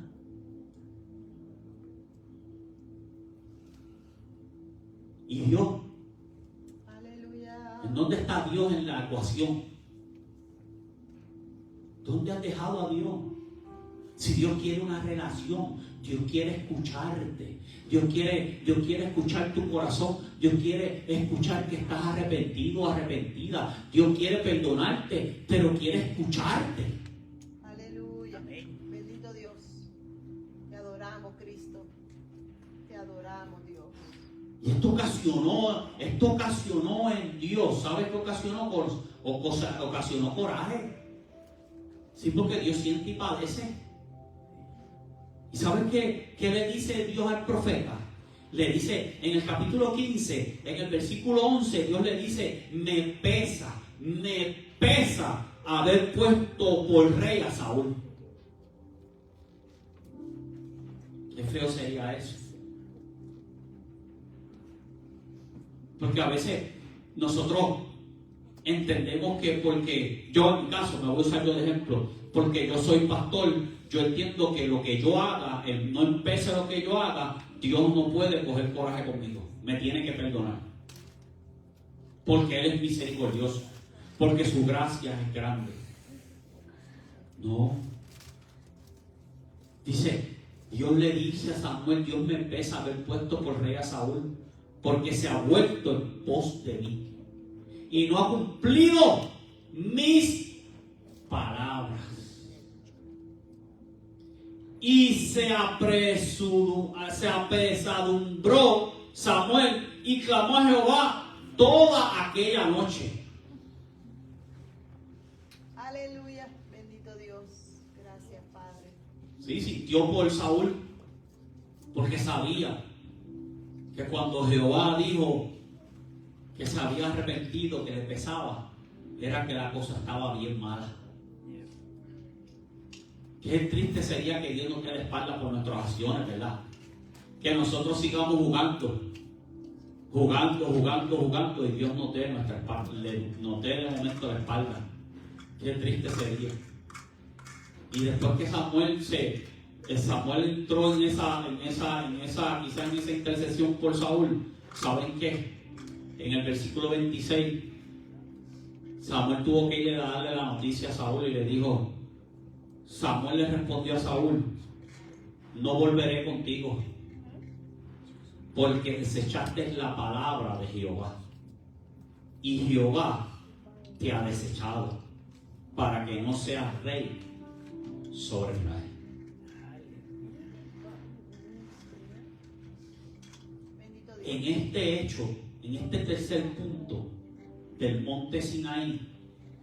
¿Y Dios? Aleluya. ¿En dónde está Dios en la ecuación? ¿Dónde has dejado a Dios? Si Dios quiere una relación, Dios quiere escucharte, Dios quiere escuchar tu corazón, Dios quiere escuchar que estás arrepentido, arrepentida, Dios quiere perdonarte, pero quiere escucharte. Aleluya. Bendito Dios. Te adoramos, Cristo. Te adoramos, Dios. Y esto ocasionó en Dios, ¿sabes qué ocasionó? Ocasionó coraje. Sí, porque Dios siente y padece. ¿Y saben qué le dice Dios al profeta? Le dice en el capítulo 15, en el versículo 11, Dios le dice, me pesa haber puesto por rey a Saúl. Qué feo sería eso. Porque a veces nosotros entendemos que porque yo, en mi caso, me voy a usar yo de ejemplo, porque yo soy pastor, yo entiendo que lo que yo haga, no empece lo que yo haga, Dios no puede coger coraje conmigo, me tiene que perdonar. Porque Él es misericordioso, porque su gracia es grande. No. Dice, Dios le dice a Samuel, Dios me pesa haber puesto por rey a Saúl, porque se ha vuelto en pos de mí y no ha cumplido mis palabras. Y se apesadumbró Samuel y clamó a Jehová toda aquella noche. Aleluya. Bendito Dios. Gracias, Padre. Sí, sintió por Saúl, porque sabía que cuando Jehová dijo que se había arrepentido, que le pesaba, era que la cosa estaba bien mala. Qué triste sería que Dios nos dé la espalda por nuestras acciones, ¿verdad? Que nosotros sigamos jugando, y Dios nos dé nuestra espalda, nos dé de momento la espalda. Qué triste sería. Y después que Samuel entró en esa intercesión por Saúl, ¿saben qué? En el versículo 26, Samuel tuvo que ir a darle la noticia a Saúl y le dijo, Samuel le respondió a Saúl, no volveré contigo, porque desechaste la palabra de Jehová, y Jehová te ha desechado, para que no seas rey sobre Israel. Bendito Dios. En este hecho, en este tercer punto del monte Sinaí,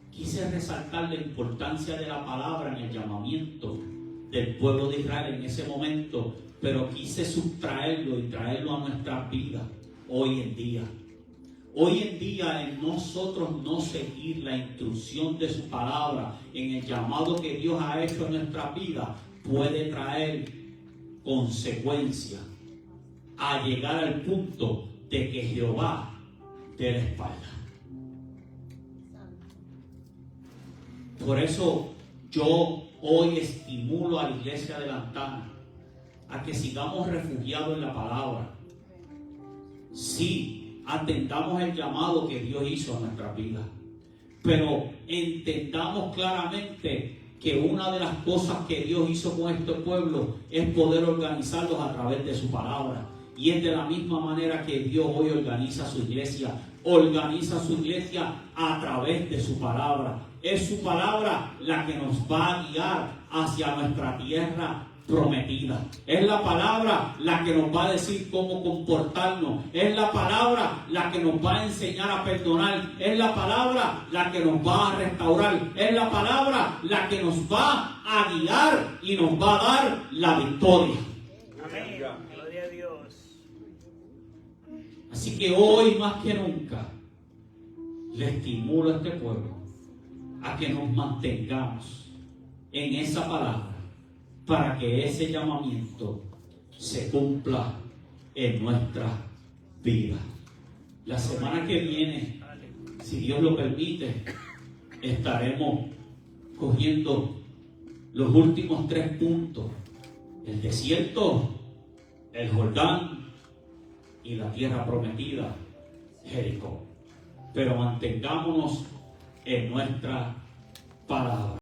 quise resaltar la importancia de la palabra en el llamamiento del pueblo de Israel en ese momento, pero quise sustraerlo y traerlo a nuestras vidas hoy en día. Hoy en día, en nosotros no seguir la instrucción de su palabra, en el llamado que Dios ha hecho en nuestra vida, puede traer consecuencias a llegar al punto de que Jehová dé la espalda. Por eso yo hoy estimulo a la iglesia de Lantana a que sigamos refugiados en la palabra. Sí, atendamos el llamado que Dios hizo a nuestra vida, pero entendamos claramente que una de las cosas que Dios hizo con este pueblo es poder organizarlos a través de su palabra. Y es de la misma manera que Dios hoy organiza su iglesia a través de su palabra. Es su palabra la que nos va a guiar hacia nuestra tierra prometida. Es la palabra la que nos va a decir cómo comportarnos. Es la palabra la que nos va a enseñar a perdonar. Es la palabra la que nos va a restaurar. Es la palabra la que nos va a guiar y nos va a dar la victoria. Amén. Gloria a Dios. Así que hoy más que nunca le estimulo a este pueblo a que nos mantengamos en esa palabra para que ese llamamiento se cumpla en nuestra vida. La semana que viene, si Dios lo permite, estaremos cogiendo los últimos 3 puntos: el desierto, el Jordán y la tierra prometida, Jericó. Pero mantengámonos en nuestra palabra.